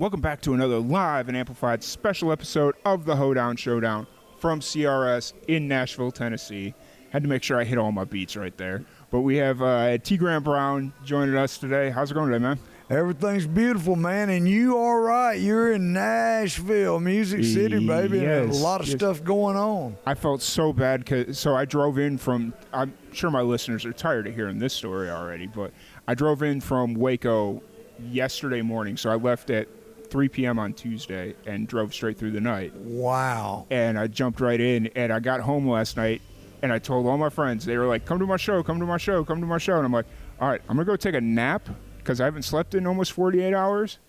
Welcome back to another live and amplified special episode of the Hoedown Showdown from CRS in Nashville, Tennessee. Had to make sure I hit all my beats right there. But we have T. Grant Brown joining us today. How's it going today, man? Everything's beautiful, man, and you are right. You're in Nashville, Music City, baby. Yes, and a lot of stuff going on. I felt so bad because I drove in from. I'm sure my listeners are tired of hearing this story already, but I drove in from Waco yesterday morning. So I left at 3 p.m. on Tuesday and drove straight through the night. Wow! And I jumped right in, and I got home last night, and I told all my friends. They were like, "Come to my show! Come to my show! Come to my show!" And I'm like, "All right, I'm gonna go take a nap." Because I haven't slept in almost 48 hours.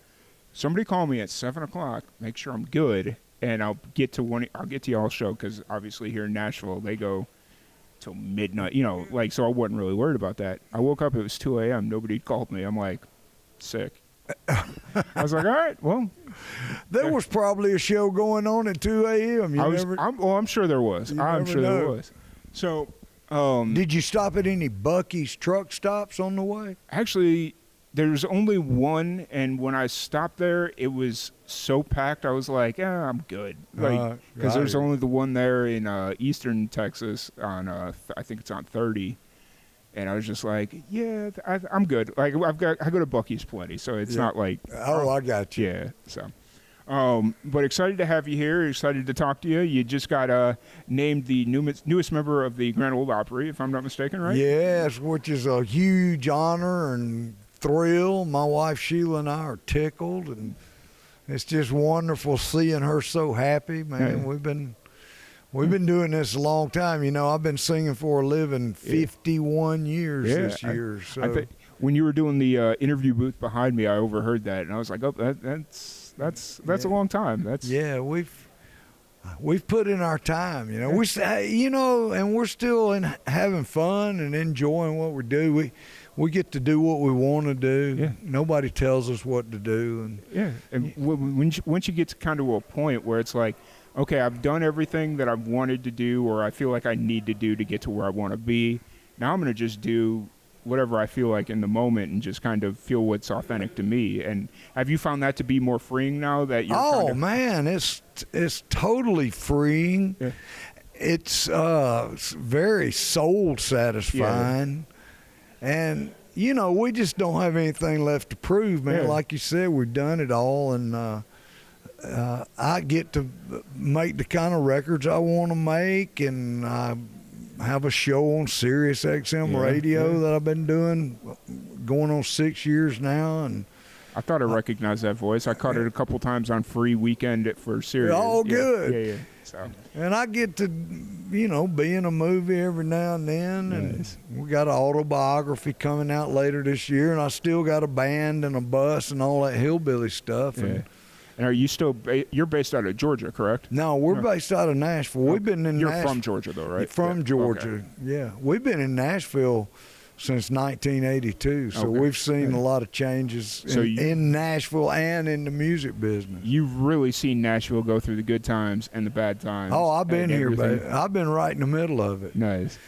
Somebody call me at 7 o'clock, make sure I'm good, and I'll get to y'all's show, because obviously here in Nashville, they go till midnight, so I wasn't really worried about that. I woke up, it was 2 a.m., nobody called me. I'm like, sick. I was like, all right, well. There was probably a show going on at 2 a.m. I'm sure there was. I'm sure there was. So. Did you stop at any Buc-ee's truck stops on the way? Actually, there's only one, and when I stopped there, it was so packed, I was like, I'm good. Because there's only the one there in eastern Texas on, I think it's on 30. And I was just like, yeah, I'm good. Like, I go to Buc-ee's plenty, so it's not like. Oh, I got you. Yeah, so. But excited to have you here. Excited to talk to you. You just got named the newest member of the Grand Ole Opry, if I'm not mistaken, right? Yes, which is a huge honor and thrill. My wife Sheila and I are tickled, and it's just wonderful seeing her so happy, man. Yeah. We've been doing this a long time. I've been singing for a living 51 years this year. So I think when you were doing the interview booth behind me, I overheard that, and I was like, oh, that's a long time. We've put in our time, and we're still having fun and enjoying what we do. We get to do what we want to do. Yeah. Nobody tells us what to do. And once you get to kind of a point where it's like, okay, I've done everything that I've wanted to do, or I feel like I need to do to get to where I want to be. Now I'm going to just do whatever I feel like in the moment and just kind of feel what's authentic to me. And have you found that to be more freeing now that you're man, it's totally freeing. Yeah. It's very soul satisfying. Yeah. And we just don't have anything left to prove, man. Yeah. Like you said, we've done it all, and I get to make the kind of records I want to make, and I have a show on Sirius XM radio that I've been doing going on 6 years now. And I thought I recognized that voice. I caught it a couple times on Free Weekend for Sirius. Oh, good. Yeah. So. And I get to, be in a movie every now and then. Nice. And we got an autobiography coming out later this year, and I still got a band and a bus and all that hillbilly stuff. Yeah. And are you still you're based out of Georgia, correct? No, we're based out of Nashville. We've been in You're from Georgia, though, right? From Georgia, okay. Yeah. We've been in Nashville since 1982, so we've seen a lot of changes in Nashville and in the music business. You've really seen Nashville go through the good times and the bad times. Oh, I've been here, baby. I've been right in the middle of it. Nice.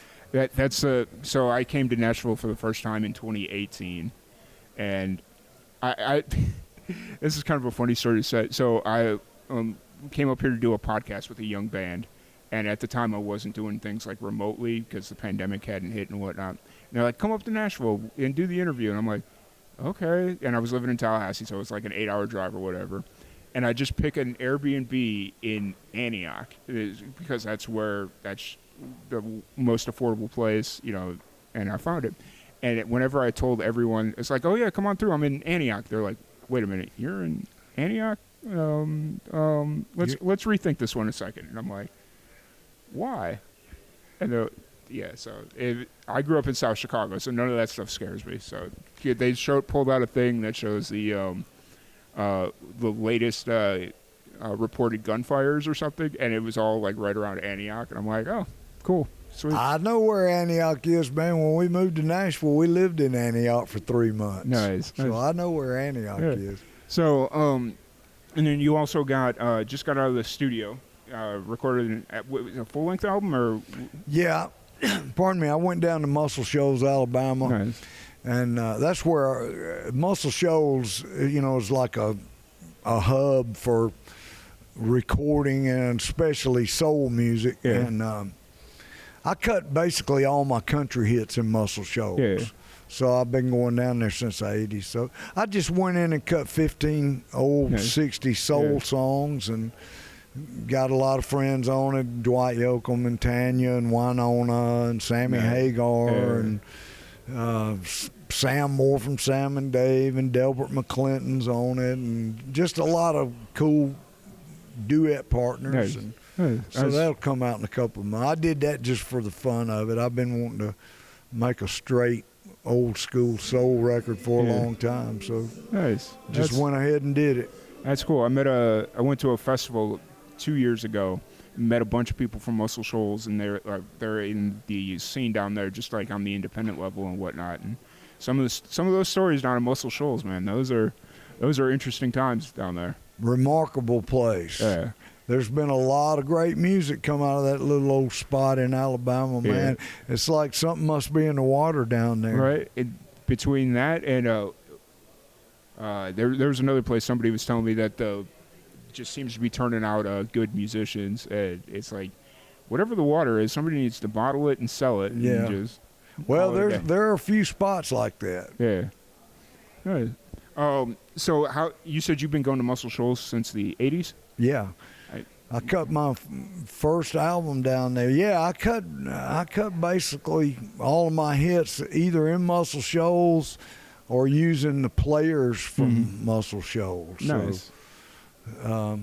So I came to Nashville for the first time in 2018, and I this is kind of a funny story to say. So I came up here to do a podcast with a young band, and at the time I wasn't doing things like remotely because the pandemic hadn't hit and whatnot. And they're like, come up to Nashville and do the interview. And I'm like, okay. And I was living in Tallahassee, so it was like an 8-hour drive or whatever. And I just pick an Airbnb in Antioch because that's the most affordable place, and I found it. And whenever I told everyone, it's like, oh, yeah, come on through. I'm in Antioch. They're like, wait a minute, you're in Antioch? Let's rethink this one a second. And I'm like, why? And I grew up in South Chicago, so none of that stuff scares me. So they pulled out a thing that shows the latest reported gunfires or something, and it was all like right around Antioch. And I'm like, oh, cool. Sweet. I know where Antioch is, man. When we moved to Nashville, we lived in Antioch for 3 months. Nice. So I know where Antioch is. So, and then you also just got out of the studio, recorded a full-length album, or? Yeah. Pardon me. I went down to Muscle Shoals, Alabama. Nice. And that's where Muscle Shoals, is like a a hub for recording and especially soul music. Yeah. And I cut basically all my country hits in Muscle Shoals. Yeah. So I've been going down there since the 80s. So I just went in and cut 15 old 60s soul songs and got a lot of friends on it. Dwight Yoakam and Tanya and Winona and Sammy Hagar and Sam Moore from Sam and Dave and Delbert McClinton's on it, and just a lot of cool duet partners. So that'll come out in a couple of months. I did that just for the fun of it. I've been wanting to make a straight old school soul record for a long time, so just went ahead and did it. That's cool. I went to a festival 2 years ago, met a bunch of people from Muscle Shoals, and they're in the scene down there, just like on the independent level and whatnot. And some of those stories down in Muscle Shoals, man, those are interesting times down there. Remarkable place. Yeah. There's been a lot of great music come out of that little old spot in Alabama, man. It's like something must be in the water down there. Right. Between that and there was another place somebody was telling me that just seems to be turning out good musicians. It's like whatever the water is, somebody needs to bottle it and sell it. Yeah. And just there are a few spots like that. Yeah. Right. So how you said you've been going to Muscle Shoals since the 80s? Yeah. I cut my first album down there. Yeah, I cut basically all of my hits either in Muscle Shoals or using the players from Muscle Shoals. Nice. So,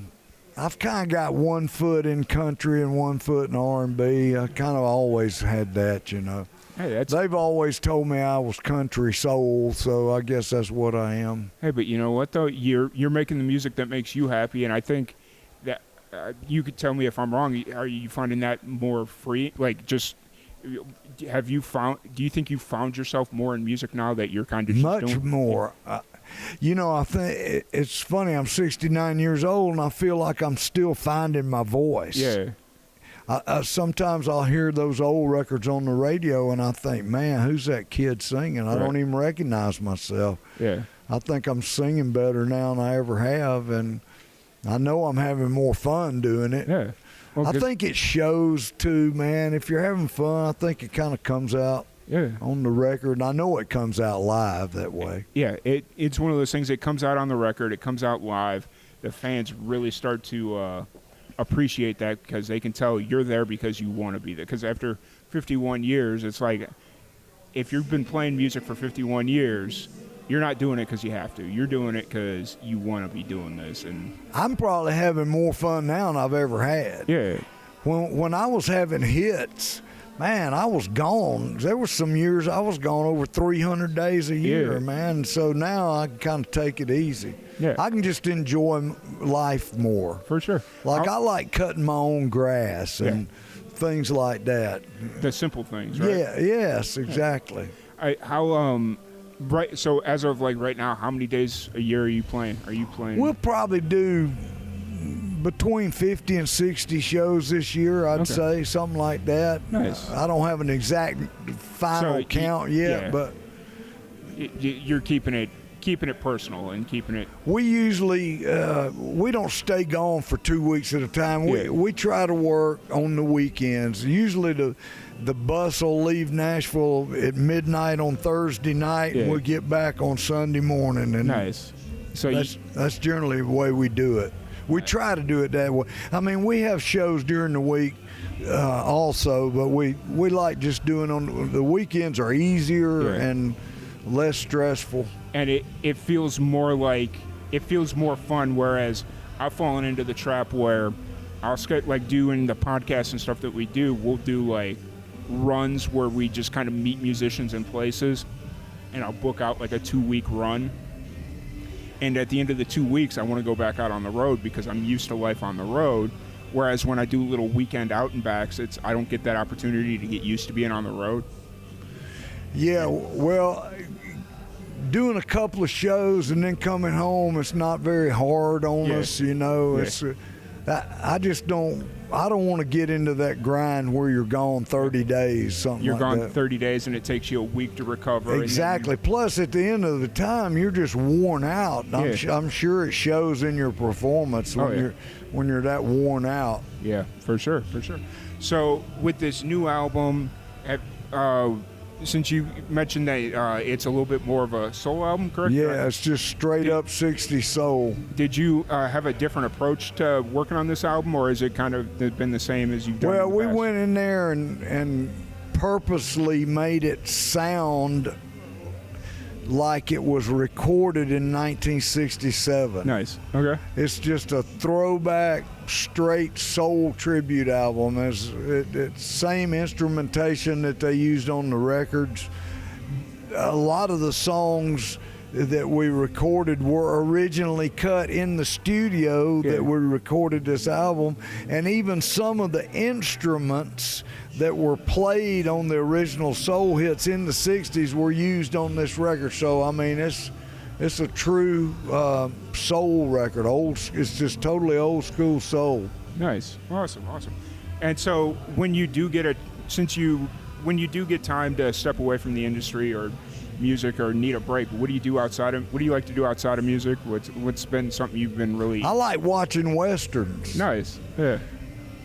I've kind of got one foot in country and one foot in R&B. I kind of always had that, you know. Hey, they've always told me I was country soul, so I guess that's what I am. Hey, but you know what though? You're making the music that makes you happy, and I think that you could tell me if I'm wrong. Are you finding that more free? Like, just do you think you found yourself more in music now that you're kind of just much doing? more? You know, I think it's funny. I'm 69 years old, and I feel like I'm still finding my voice. Yeah. Sometimes I'll hear those old records on the radio, and I think, man, who's that kid singing? I don't even recognize myself. Yeah. I think I'm singing better now than I ever have, and I know I'm having more fun doing it. Yeah. Well, I think it shows, too, man. If you're having fun, I think it kind of comes out on the record. And I know it comes out live that way. Yeah, it's one of those things that comes out on the record. It comes out live. The fans really start to appreciate that because they can tell you're there because you want to be there. Because after 51 years, it's like if you've been playing music for 51 years, you're not doing it because you have to. You're doing it because you want to be doing this. And I'm probably having more fun now than I've ever had. Yeah. When I was having hits, man, I was gone. There were some years I was gone over 300 days a year, man. So now I can kind of take it easy. Yeah. I can just enjoy life more. For sure. Like I like cutting my own grass and things like that. The simple things, right? Yeah. Yes. Exactly. Right. So as of like right now, how many days a year are you playing? We'll probably do between 50 and 60 shows this year, I'd say, something like that. Nice. I don't have an exact final count yet, but you're keeping it personal and keeping it. We usually we don't stay gone for 2 weeks at a time. We try to work on the weekends. Usually the bus will leave Nashville at midnight on Thursday night, and we'll get back on Sunday morning. And nice. So that's generally the way we do it. We try to do it that way. I mean, we have shows during the week also, but we like just doing on the weekends are easier and less stressful. And it feels more fun, whereas I've fallen into the trap where I'll like doing the podcast and stuff that we do, we'll do like runs where we just kind of meet musicians in places, and I'll book out like a 2-week run. And at the end of the 2 weeks, I want to go back out on the road because I'm used to life on the road. Whereas when I do little weekend out and backs, I don't get that opportunity to get used to being on the road. Yeah, well, doing a couple of shows and then coming home, it's not very hard on us, you know. That's I just don't. I don't want to get into that grind where you're gone 30 days, something You're like gone that. 30 days and it takes you a week to recover. Exactly. Plus, at the end of the time, you're just worn out. I'm sure it shows in your performance when you're that worn out. Yeah, for sure. So with this new album, since you mentioned that it's a little bit more of a soul album, correct? Yeah, it's just straight up 60s soul. Did you have a different approach to working on this album, or has it kind of been the same as you've done? Well, in the we past? went in there and purposely made it sound like it was recorded in 1967. Nice. Okay. It's just a throwback, straight soul tribute album. It's same instrumentation that they used on the records. A lot of the songs that we recorded were originally cut in the studio that we recorded this album, and even some of the instruments that were played on the original soul hits in the 60s were used on this record. So I mean, it's a true soul record. It's just totally old school soul. Nice. Awesome. And so when you do get when you do get time to step away from the industry or music or need a break, what do you like to do outside of music? What's been something you've been really... I like watching westerns. Nice. Yeah.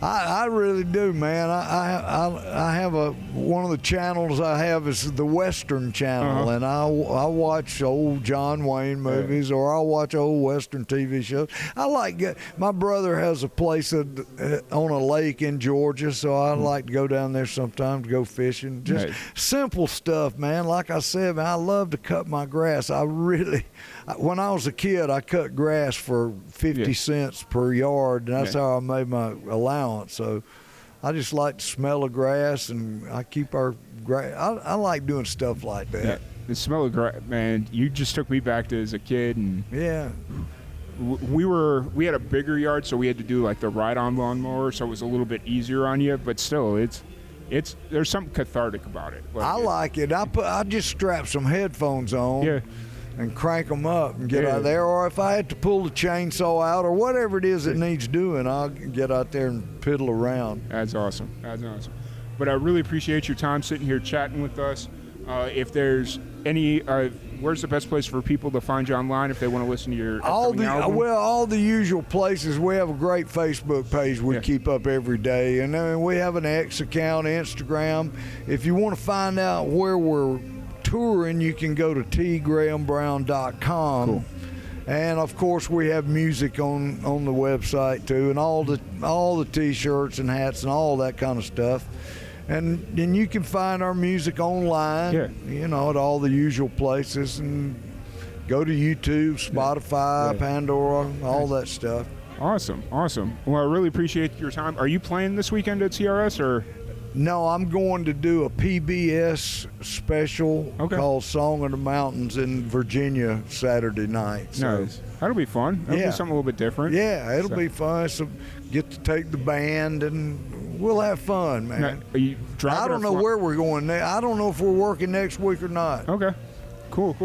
I really do, man. I have one of the channels I have is the Western Channel, and I watch old John Wayne movies, or I'll watch old Western TV shows. My brother has a place on a lake in Georgia, so I like to go down there sometimes to go fishing. Just simple stuff, man. Like I said, man, I love to cut my grass. When I was a kid, I cut grass for 50 cents per yard, and that's how I made my allowance. So I just like the smell of grass, and I keep our grass. I like doing stuff like that. Yeah. The smell of grass, man, you just took me back to as a kid. And yeah. We had a bigger yard, so we had to do like the ride-on lawnmower, so it was a little bit easier on you, but still, there's something cathartic about it. I like it. I just strap some headphones on. Yeah. And crank them up and get out there. Or if I had to pull the chainsaw out or whatever it is that needs doing, I'll get out there and piddle around. That's awesome. But I really appreciate your time sitting here chatting with us. If there's any, where's the best place for people to find you online if they want to listen to your album? Well, all the usual places. We have a great Facebook page we keep up every day. And then we have an X account, Instagram. If you want to find out where we're touring, you can go to tgrahambrown.com. Cool. And of course we have music on the website too, and all the t-shirts and hats and all that kind of stuff. And then you can find our music online, at all the usual places, and go to YouTube, Spotify, Pandora, all that stuff. Awesome. Well, I really appreciate your time. Are you playing this weekend at CRS or? No, I'm going to do a PBS special called Song of the Mountains in Virginia Saturday night. So. Nice. That'll be fun. That'll be something a little bit different. Yeah, it'll be fun. So get to take the band, and we'll have fun, man. Now, are you driving? I don't know where we're going. I don't know if we're working next week or not. Okay. Cool.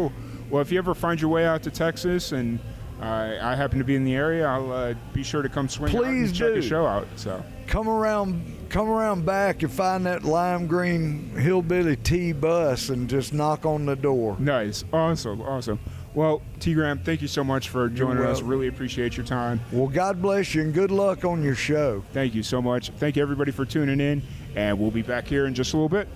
Well, if you ever find your way out to Texas and I happen to be in the area, I'll be sure to come swing out and check the show out. So come around back and find that lime green hillbilly T bus and just knock on the door. Nice. Awesome. Well, T. Graham, thank you so much for joining us. Really appreciate your time. Well, God bless you and good luck on your show. Thank you so much. Thank you, everybody, for tuning in, and we'll be back here in just a little bit.